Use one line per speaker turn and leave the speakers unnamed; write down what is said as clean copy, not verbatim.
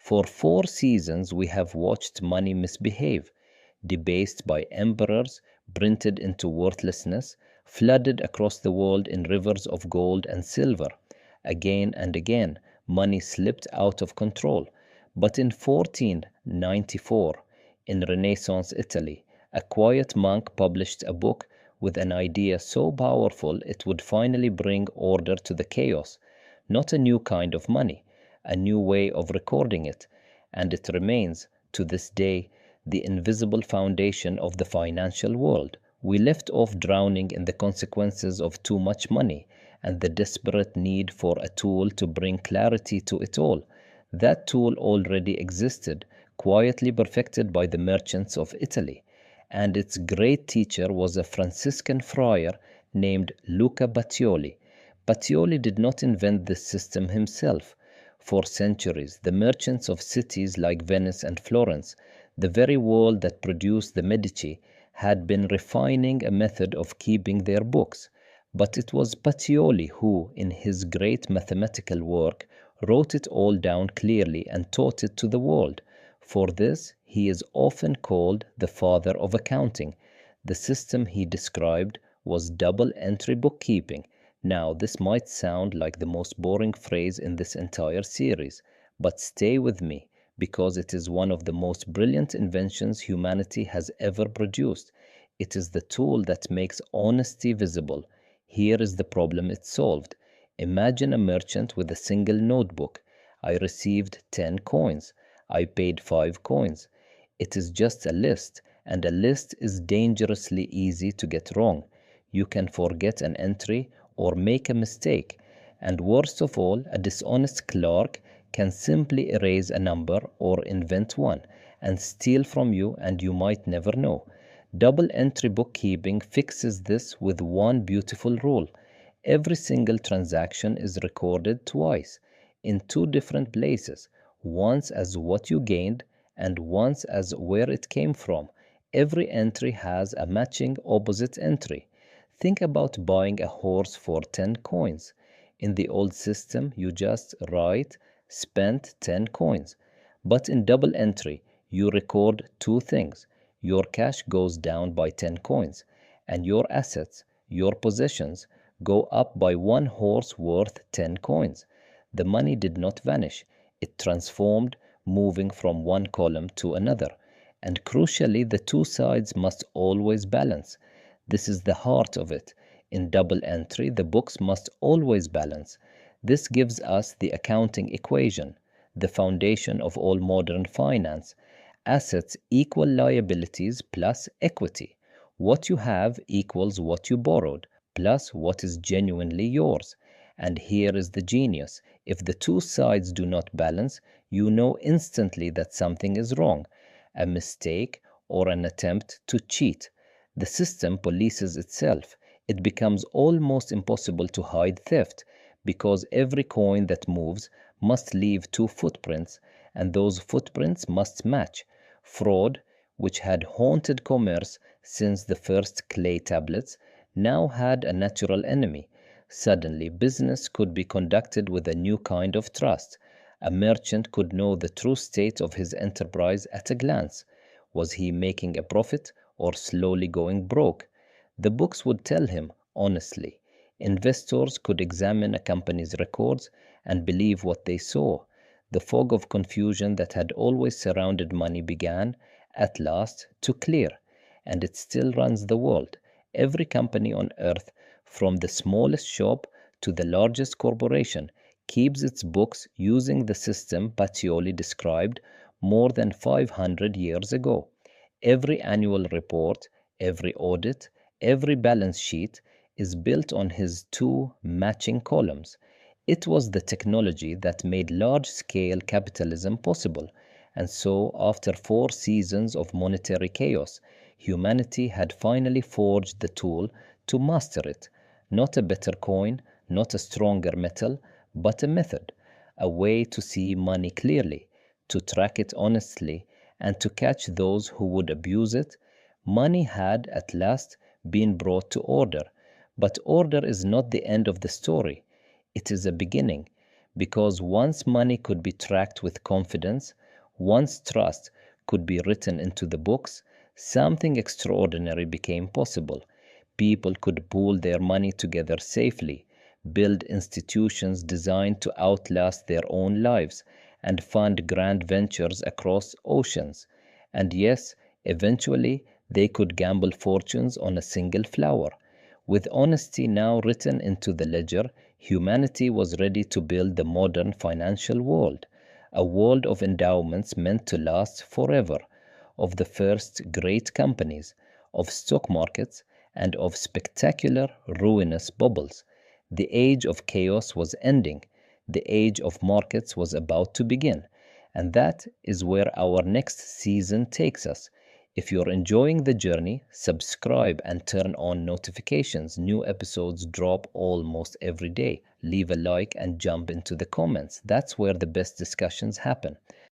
For 4 seasons, we have watched money misbehave, debased by emperors, printed into worthlessness, flooded across the world in rivers of gold and silver. Again and again, money slipped out of control. But in 1494, in Renaissance Italy, a quiet monk published a book with an idea so powerful it would finally bring order to the chaos. Not a new kind of money, a new way of recording it, and it remains, to this day, the invisible foundation of the financial world. We left off drowning in the consequences of too much money and the desperate need for a tool to bring clarity to it all. That tool already existed, quietly perfected by the merchants of Italy, and its great teacher was a Franciscan friar named Luca Pacioli. Pacioli did not invent this system himself. For centuries, the merchants of cities like Venice and Florence, the very world that produced the Medici, had been refining a method of keeping their books. But it was Pacioli who, in his great mathematical work, wrote it all down clearly and taught it to the world. For this, he is often called the father of accounting. The system he described was double entry bookkeeping. Now, this might sound like the most boring phrase in this entire series, but stay with me because it is one of the most brilliant inventions humanity has ever produced. It is the tool that makes honesty visible. Here is the problem it solved. Imagine a merchant with a single notebook. I received 10 coins. I paid 5 coins. It is just a list, and a list is dangerously easy to get wrong. You can forget an entry or make a mistake, and worst of all, a dishonest clerk can simply erase a number or invent one and steal from you, and you might never know. Double entry bookkeeping fixes this with one beautiful rule. Every single transaction is recorded twice, in 2 different places, once as what you gained and once as where it came from. Every entry has a matching opposite entry. Think about buying a horse for 10 coins. In the old system, you just write, spent 10 coins. But in double entry, you record 2 things. Your cash goes down by 10 coins, and your assets, your possessions, go up by 1 horse worth 10 coins. The money did not vanish. It transformed, moving from one column to another. And crucially, the 2 sides must always balance. This is the heart of it. In double entry, the books must always balance. This gives us the accounting equation, the foundation of all modern finance. Assets equal liabilities plus equity. What you have equals what you borrowed, plus what is genuinely yours. And here is the genius. If the 2 sides do not balance, you know instantly that something is wrong, a mistake or an attempt to cheat. The system polices itself. It becomes almost impossible to hide theft because every coin that moves must leave 2 footprints, and those footprints must match. Fraud, which had haunted commerce since the first clay tablets, now had a natural enemy. Suddenly, business could be conducted with a new kind of trust. A merchant could know the true state of his enterprise at a glance. Was he making a profit or slowly going broke? The books would tell him honestly. Investors could examine a company's records and believe what they saw. The fog of confusion that had always surrounded money began, at last, to clear, and it still runs the world. Every company on earth, from the smallest shop to the largest corporation, keeps its books using the system Pacioli described more than 500 years ago. Every annual report, every audit, every balance sheet is built on his 2 matching columns. It was the technology that made large-scale capitalism possible, and so after 4 seasons of monetary chaos, humanity had finally forged the tool to master it. Not a better coin, not a stronger metal, but a method, a way to see money clearly, to track it honestly, and to catch those who would abuse it. Money had at last been brought to order, but order is not the end of the story. It is a beginning, Because once money could be tracked with confidence, once trust could be written into the books, something extraordinary became possible. People could pool their money together safely, build institutions designed to outlast their own lives, and fund grand ventures across oceans. And yes, eventually they could gamble fortunes on a single flower. With honesty now written into the ledger, humanity was ready to build the modern financial world, a world of endowments meant to last forever, of the first great companies, of stock markets, and of spectacular, ruinous bubbles. The age of chaos was ending. The age of markets was about to begin. And that is where our next season takes us. If you're enjoying the journey, subscribe and turn on notifications. New episodes drop almost every day. Leave a like and jump into the comments. That's where the best discussions happen.